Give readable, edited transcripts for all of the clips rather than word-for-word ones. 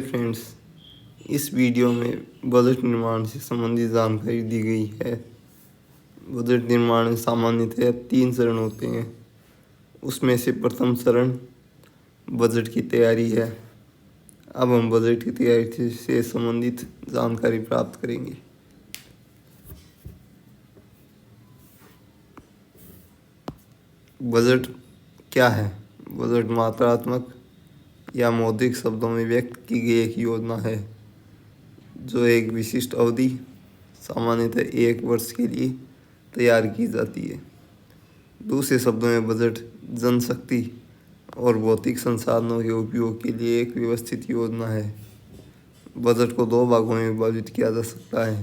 Friends, इस video में budget निर्माण से संबंधित जानकारी दी गई है। बजट निर्माण में सामान्यतः 3 चरण होते हैं। उसमें से प्रथम चरण बजट की तैयारी है। अब हम बजट की तैयारी से संबंधित जानकारी प्राप्त करेंगे। बजट क्या है? बजट मात्रात्मक या मौद्रिक शब्दों में व्यक्त की गई एक योजना है जो एक विशिष्ट अवधि, सामान्यतः 1 वर्ष के लिए तैयार की जाती है। दूसरे शब्दों में बजट जनशक्ति और भौतिक संसाधनों के उपयोग के लिए एक व्यवस्थित योजना है। बजट को 2 भागों में विभाजित किया जा सकता है: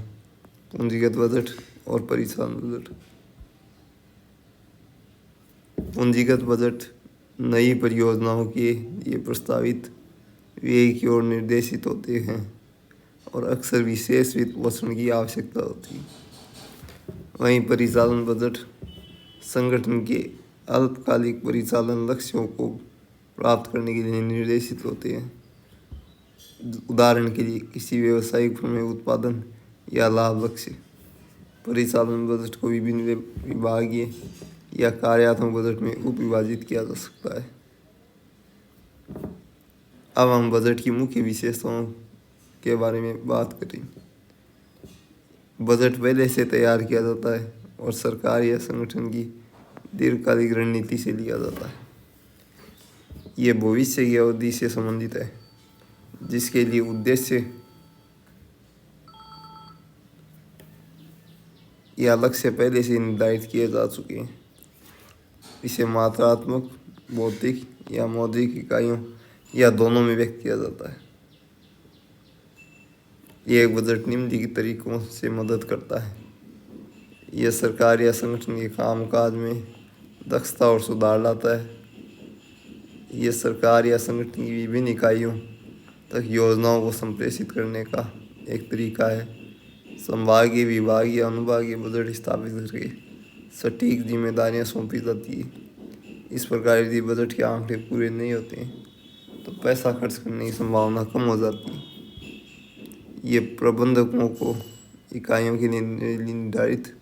पूंजीगत बजट और परिचालन बजट। पूंजीगत बजट नई परियोजनाओं के लिए प्रस्तावित व्यय की ओर निर्देशित होते हैं और अक्सर विशेष वित्त पोषण की आवश्यकता होती है। वहीं परिचालन बजट संगठन के अल्पकालिक परिचालन लक्ष्यों को प्राप्त करने के लिए निर्देशित होते हैं। उदाहरण के लिए किसी व्यवसायिक फर्म में उत्पादन या लाभ लक्ष्य। परिचालन बजट को विभिन्न विभागीय या कार्यात्मक बजट में उप विभाजित किया जा सकता है। अब हम बजट की मुख्य विशेषताओं के बारे में बात करें। बजट पहले से तैयार किया जाता है और सरकार या संगठन की दीर्घकालिक रणनीति से लिया जाता है। ये भविष्य की अवधि से संबंधित है जिसके लिए उद्देश्य या लक्ष्य पहले से निर्धारित किए जा चुके हैं। इसे मात्रात्मक, भौतिक या मौद्रिक इकाइयों या दोनों में व्यक्त किया जाता है। यह बजट निम्नलिखित तरीकों से मदद करता है। यह सरकार या संगठन के कामकाज में दक्षता और सुधार लाता है। यह सरकार या संगठन की विभिन्न इकाइयों तक योजनाओं को संप्रेषित करने का एक तरीका है। संभागीय, विभागीय या अनुभागीय बजट स्थापित करके सटीक जिम्मेदारियां सौंपी जाती है। इस प्रकार यदि बजट के आंकड़े पूरे नहीं होते हैं तो पैसा खर्च करने की संभावना कम हो जाती है। ये प्रबंधकों को इकाइयों के निर्धारित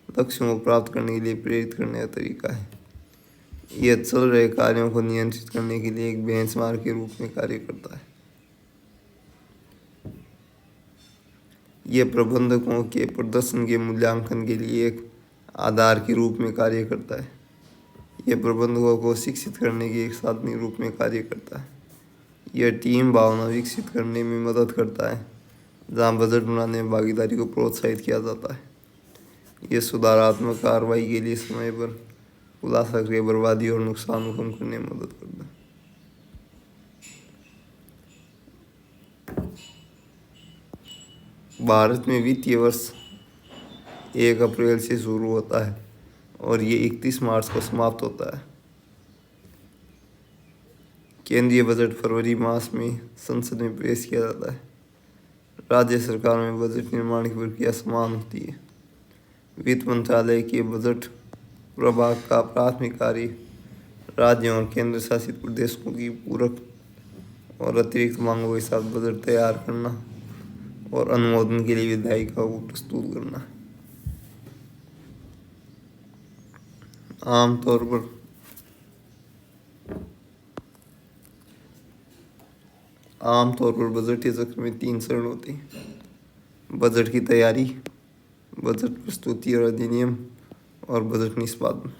लक्ष्यों को प्राप्त करने के लिए प्रेरित करने का तरीका है। यह चल रहे कार्यों को नियंत्रित करने के लिए एक बेंचमार्क के रूप में कार्य करता है। यह प्रबंधकों के प्रदर्शन के मूल्यांकन के लिए एक आधार के रूप में कार्य करता है। यह प्रबंधकों को शिक्षित करने के एक साधन के रूप में कार्य करता है। यह टीम भावना विकसित करने में मदद करता है जहां बजट बनाने में भागीदारी को प्रोत्साहित किया जाता है। यह सुधारात्मक कार्रवाई के लिए समय पर खुलासा करके बर्बादी और नुकसान को कम करने में मदद करता है। भारत में वित्तीय वर्ष 1 अप्रैल से शुरू होता है और ये 31 मार्च को समाप्त होता है। केंद्रीय बजट फरवरी मास में संसद में पेश किया जाता है। राज्य सरकारों में बजट निर्माण की प्रक्रिया समान होती है। वित्त मंत्रालय के बजट प्रभाग का प्राथमिक कार्य राज्यों और केंद्र शासित प्रदेशों की पूरक और अतिरिक्त मांगों के साथ बजट तैयार करना और अनुमोदन के लिए विधायिका को प्रस्तुत करना है। आमतौर पर बजटीय चक्र में 3 चरण होते हैं: बजट की तैयारी, बजट प्रस्तुति और अधिनियम और बजट निष्पादन।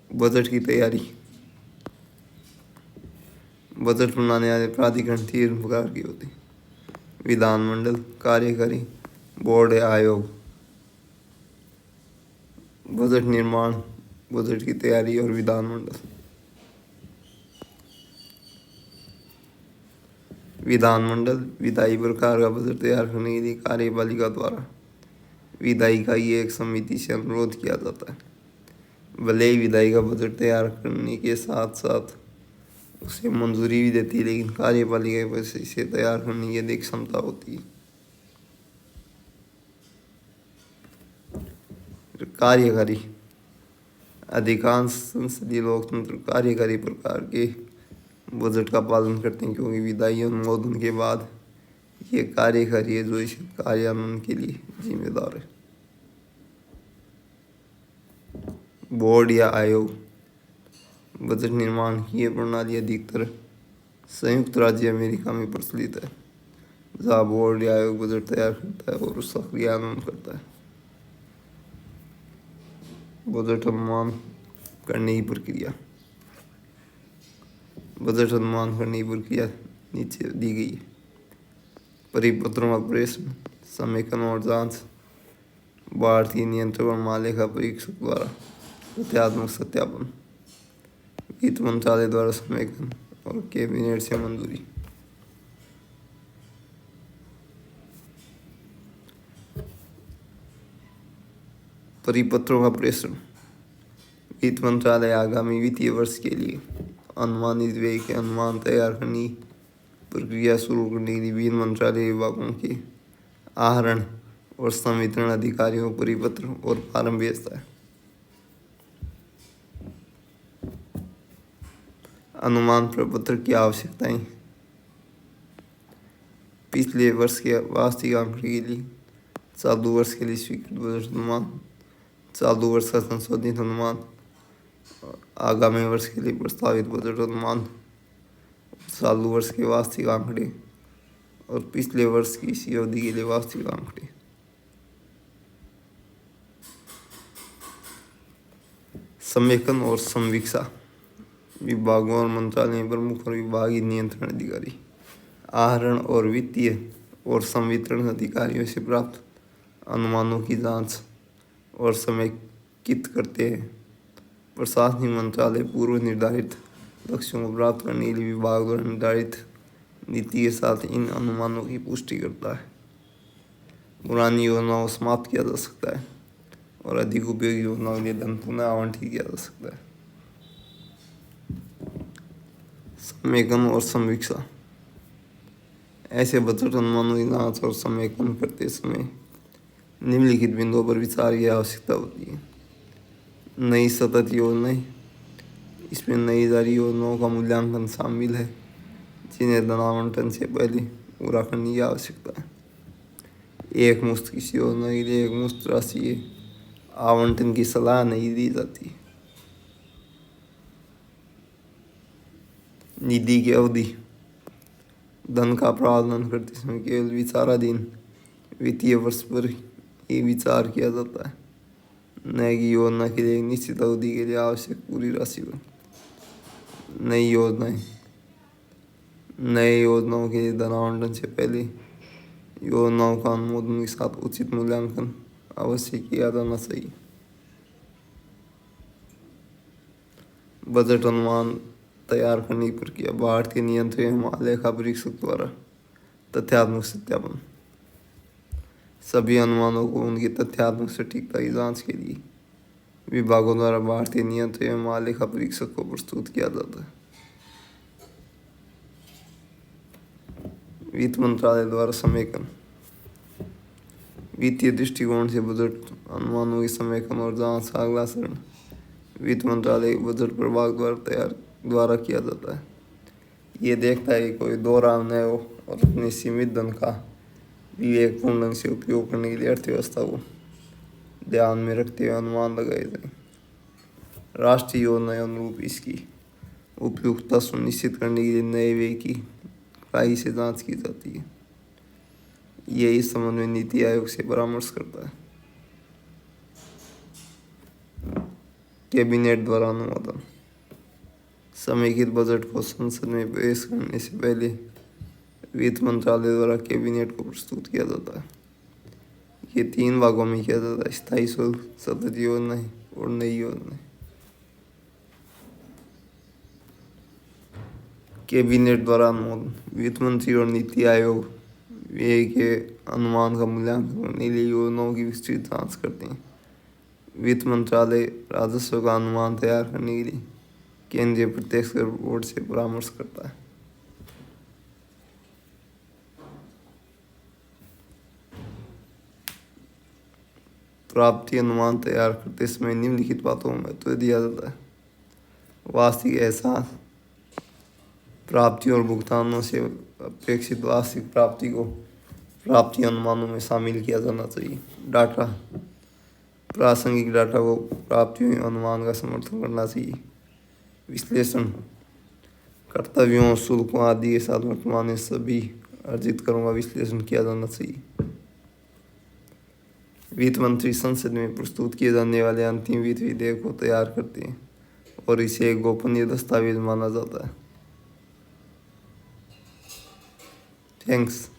बजट की तैयारी। बजट बनाने वाले प्राधिकरण 3 प्रकार के होते हैं: विधानमंडल, कार्यकारी बोर्ड या आयोग। बजट निर्माण, बजट की तैयारी और विधानमंडल। विधानमंडल विधायी प्रकार का बजट तैयार करने के लिए कार्यपालिका द्वारा विधायिका की एक समिति से अनुरोध किया जाता है। भले ही विधायिका बजट तैयार करने के साथ साथ उसे मंजूरी भी देती है, लेकिन कार्यपालिका के पास इसे तैयार करने की अधिक क्षमता होती है। कार्यकारी अधिकांश संसदीय लोकतंत्र कार्यकारी प्रकार के बजट का पालन करते हैं, क्योंकि विधायी अनुमोदन के बाद ये कार्यकारी है जो इस कार्यान्वयन के लिए जिम्मेदार है। बोर्ड या आयोग। बजट निर्माण की यह प्रणाली अधिकतर संयुक्त राज्य अमेरिका में प्रचलित है, जहाँ बोर्ड या आयोग बजट तैयार करता है और उसका क्रियान्वयन करता है। बजट अनुमान करने की प्रक्रिया। बजट अनुमान करने की प्रक्रिया नीचे दी गई है। परिपत्रों का प्रेषण, समेकन और जांच, भारतीय नियंत्रक और महालेखा परीक्षक द्वारा तथ्यात्मक सत्यापन, वित्त मंत्रालय द्वारा समेकन और कैबिनेट से मंजूरी। परिपत्रों का प्रेषण। वित्त मंत्रालय आगामी वित्तीय वर्ष के लिए अनुमानित व्यय के अनुमान तैयार करने की प्रक्रिया शुरू करने के लिए विभिन्न मंत्रालय विभागों के आहरण और संवितरण अधिकारियों को परिपत्र और फॉर्म भेजता है। अनुमान प्रपत्र की आवश्यकताएं। पिछले वर्ष के वार्षिक आंकड़े के लिए चालू वर्ष के लिए स्वीकृत बजट अनुमान, चालू वर्ष का संशोधित अनुमान, आगामी वर्ष के लिए प्रस्तावित बजट अनुमान, चालू वर्ष के वार्षिक आंकड़े और पिछले वर्ष की इसी अवधि के लिए वार्षिक आंकड़े। समेकन और संवीक्षा। विभागों और मंत्रालय में प्रमुख और विभागीय नियंत्रण अधिकारी आहरण और वित्तीय और संवितरण अधिकारियों से प्राप्त अनुमानों की जांच और समेकित करते हैं। प्रशासनिक मंत्रालय पूर्व निर्धारित लक्ष्यों को प्राप्त करने के लिए विभाग द्वारा निर्धारित नीति के साथ इन अनुमानों की पुष्टि करता है। पुरानी योजनाओं को समाप्त किया जा सकता है और अधिक उपयोगी योजनाओं के लिए धन पुनः आवंटित किया जा सकता है। समेकन और समीक्षा। ऐसे बजट अनुमानों की जांच और समेकन करते समय निम्नलिखित बिंदुओं पर विचार की आवश्यकता होती है। नई सतत योजनाएं। इसमें नई जारी योजनाओं का मूल्यांकन शामिल है, जिन्हें धन आवंटन से पहले पूरा करने की आवश्यकता है। एक मुश्त किसी योजना के लिए एक मुश्त राशि के आवंटन की सलाह नहीं दी जाती। निधि की अवधि। धन का प्रावधान करते समय केवल विचाराधीन वित्तीय वर्ष पर ही विचार किया जाता है, न कि योजना के लिए एक निश्चित अवधि के लिए आवश्यक पूरी राशि पर। नई योजनाएं। नए योजनाओं के लिए धन आवंटन से पहले योजनाओं का अनुमोदन के साथ उचित मूल्यांकन अवश्य किया जाना चाहिए। बजट अनुमान तैयार करने की प्रक्रिया। भारतीय नियंत्रक एवं महालेखा परीक्षक द्वारा तथ्यात्मक सत्यापन। सभी अनुमानों को उनकी तथ्यात्मक सटीकता की जांच के लिए विभागों द्वारा भारतीय नियंत्रक एवं महालेखा परीक्षक को प्रस्तुत किया जाता है। वित्त मंत्रालय द्वारा समेकन। वित्तीय दृष्टिकोण से बजट अनुमानों की समेकन और जांच का अगला चरण वित्त मंत्रालय के बजट प्रभाग द्वारा किया जाता है। ये देखता है कि कोई दोहराव न हो और अपने सीमित धन का विवेकपूर्ण ढंग से उपयोग करने के लिए अर्थव्यवस्था को ध्यान में रखते हुए अनुमान लगाए जाए। राष्ट्रीय योजना अनुरूप इसकी उपयुक्तता सुनिश्चित करने के लिए नए व्यय की कड़ाई से जांच की जाती है। यह इस संबंध में नीति आयोग से परामर्श करता है। कैबिनेट द्वारा अनुमोदन। समेकित बजट को संसद में पेश करने से पहले वित्त मंत्रालय द्वारा कैबिनेट को प्रस्तुत किया जाता है। ये 3 भागों में किया जाता है: स्थायी शुल्क, सतत योजनाएं और नई योजनाएं। कैबिनेट द्वारा अनुमोदन। वित्त मंत्री और नीति आयोग व्यय के अनुमान का मूल्यांकन करने के लिए योजनाओं की विस्तृत जांच करते हैं। वित्त मंत्रालय राजस्व का अनुमान तैयार करने के लिए केंद्रीय प्रत्यक्ष कर बोर्ड से परामर्श करता है। प्राप्ति अनुमान तैयार करते समय निम्नलिखित बातों में महत्व दिया जाता है। वास्तविक एहसास, प्राप्ति और भुगतानों से अपेक्षित वार्षिक प्राप्ति को प्राप्ति अनुमानों में शामिल किया जाना चाहिए। डाटा, प्रासंगिक डाटा को प्राप्तियों के अनुमान का समर्थन करना चाहिए। विश्लेषण, कर्तव्यों, शुल्कों आदि के साथ वर्तमान में सभी अर्जित करों का विश्लेषण किया जाना चाहिए। वित्त मंत्री संसद में प्रस्तुत किए जाने वाले अंतिम वित्त विधेयक को तैयार करते हैं और इसे एक गोपनीय दस्तावेज माना जाता है। थैंक्स।